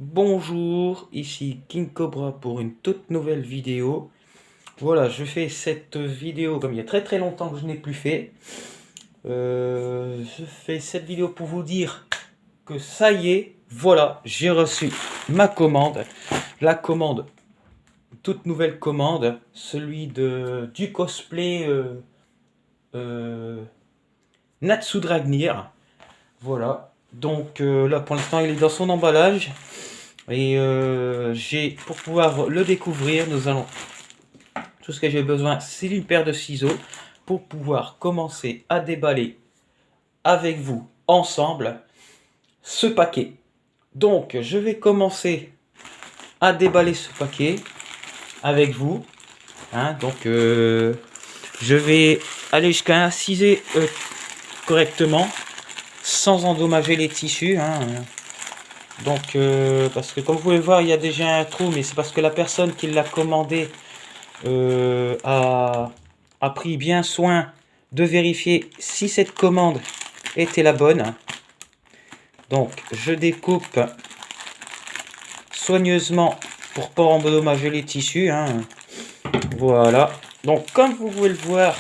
Bonjour, ici King Cobra pour une toute nouvelle vidéo. Voilà, je fais cette vidéo comme il y a très longtemps que je n'ai plus fait. Je fais cette vidéo pour vous dire que ça y est, voilà, j'ai reçu ma commande. La commande, toute nouvelle commande, celui du cosplay Natsu Dragnir. Voilà, donc là pour l'instant il est dans son emballage. Et pour pouvoir le découvrir, tout ce que j'ai besoin, c'est une paire de ciseaux pour pouvoir commencer à déballer avec vous ensemble ce paquet. Donc, je vais commencer à déballer ce paquet avec vous. Donc, je vais aller jusqu'à inciser correctement sans endommager les tissus. Donc, parce que comme vous pouvez le voir, il y a déjà un trou, mais c'est parce que la personne qui l'a commandé a pris bien soin de vérifier si cette commande était la bonne. Donc, je découpe soigneusement pour pas endommager les tissus. Voilà. Donc, comme vous pouvez le voir,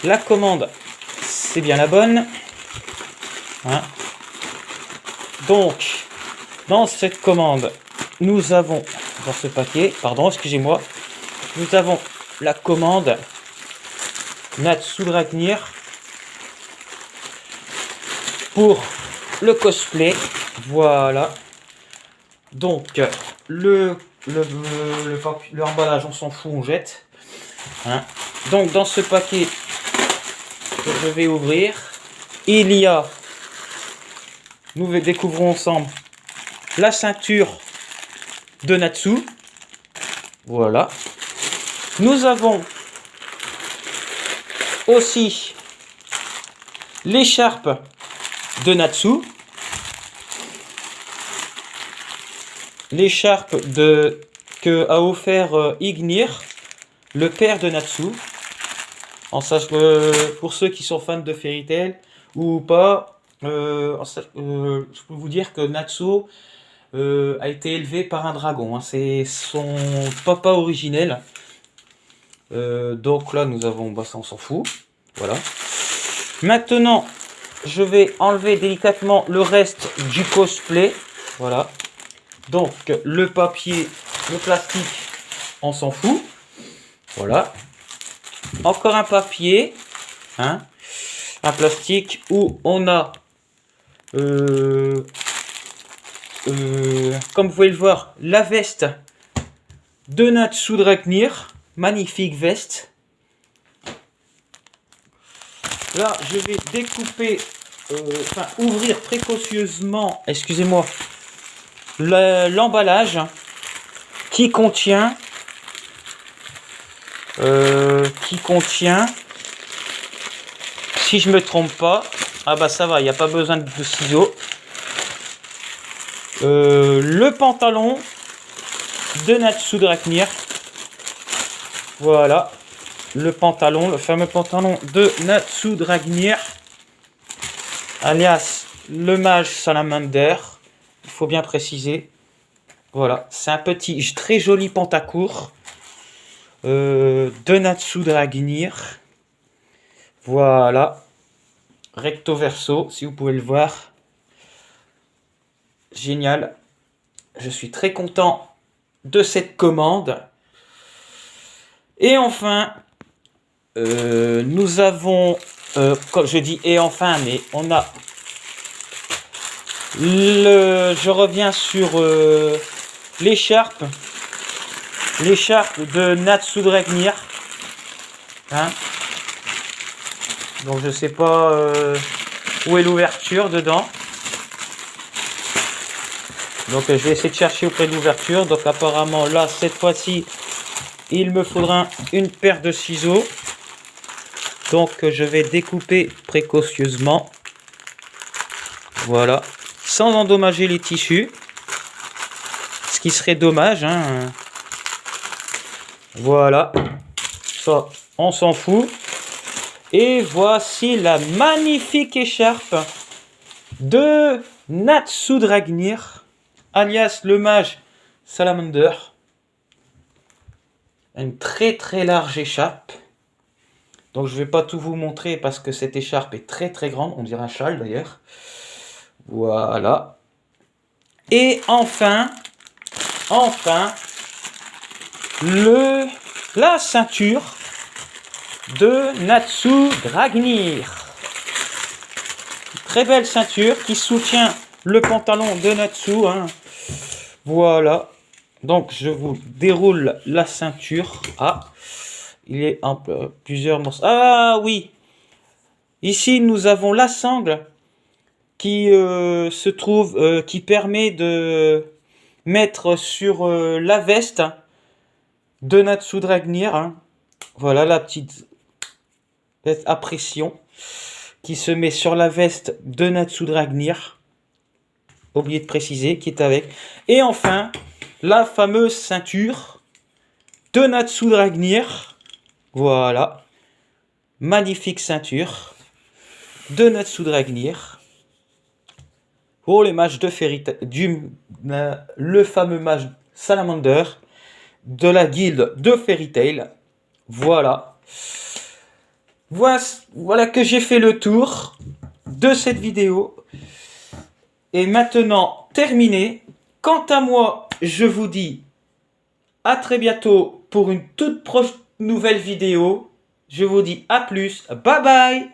la commande, c'est bien la bonne. Donc, dans cette commande, nous avons, dans ce paquet, pardon, excusez-moi, nous avons la commande Natsu Dragnir pour le cosplay. Voilà. Donc, l'emballage, on s'en fout, on jette. Donc, dans ce paquet que je vais ouvrir, il y a, nous découvrons ensemble, la ceinture de Natsu. Voilà. Nous avons aussi l'écharpe de Natsu. L'écharpe que a offert Ignir, le père de Natsu. En sachant que pour ceux qui sont fans de Fairy Tail ou pas, je peux vous dire que Natsu a été élevé par un dragon. C'est son papa originel. Donc là, nous avons, ça on s'en fout. Voilà. Maintenant, je vais enlever délicatement le reste du cosplay. Voilà. Donc, le papier, le plastique, on s'en fout. Voilà. Encore un papier. Un plastique où on a comme vous pouvez le voir, la veste de Natsu Dragnir. Magnifique veste. Là, je vais découper, ouvrir précautionneusement, excusez-moi, l'emballage qui contient, si je me trompe pas, ça va, il n'y a pas besoin de ciseaux. Le pantalon de Natsu Dragnir. Voilà, le fameux pantalon de Natsu Dragnir, alias le mage salamander, il faut bien préciser. Voilà, c'est un petit, très joli pantacourt de Natsu Dragnir. Voilà, recto verso, si vous pouvez le voir. Génial, je suis très content de cette commande. Et enfin, nous avons, comme je dis et enfin, mais on a je reviens sur l'écharpe de Natsu Dragnir. Donc je sais pas où est l'ouverture dedans. Donc je vais essayer de chercher auprès de l'ouverture. Donc apparemment là, cette fois-ci, il me faudra une paire de ciseaux. Donc je vais découper précautionneusement. Voilà. Sans endommager les tissus. Ce qui serait dommage. Voilà. Ça, on s'en fout. Et voici la magnifique écharpe de Natsu-Dragnir, alias le mage Salamander. Une très très large écharpe. Donc je vais pas tout vous montrer parce que cette écharpe est très très grande. On dirait un châle d'ailleurs. Voilà. Et enfin, la ceinture de Natsu-Dragnir. Très belle ceinture qui soutient le pantalon de Natsu. Hein. Voilà. Donc je vous déroule la ceinture. Ah, il y a plusieurs morceaux. Ah oui. Ici nous avons la sangle qui se trouve, qui permet de mettre sur la veste de Natsu-Dragnir. Hein. Voilà la petite veste à pression qui se met sur la veste de Natsu-Dragnir. Oublié de préciser, qui est avec. Et enfin, la fameuse ceinture de Natsu-Dragnir. Voilà. Magnifique ceinture de Natsu-Dragnir. Pour les mages de Fairy Tail, le fameux mage Salamander de la guilde de Fairy Tail. Voilà. Voilà que j'ai fait le tour de cette vidéo. Et maintenant, terminé. Quant à moi, je vous dis à très bientôt pour une toute nouvelle vidéo. Je vous dis à plus. Bye bye.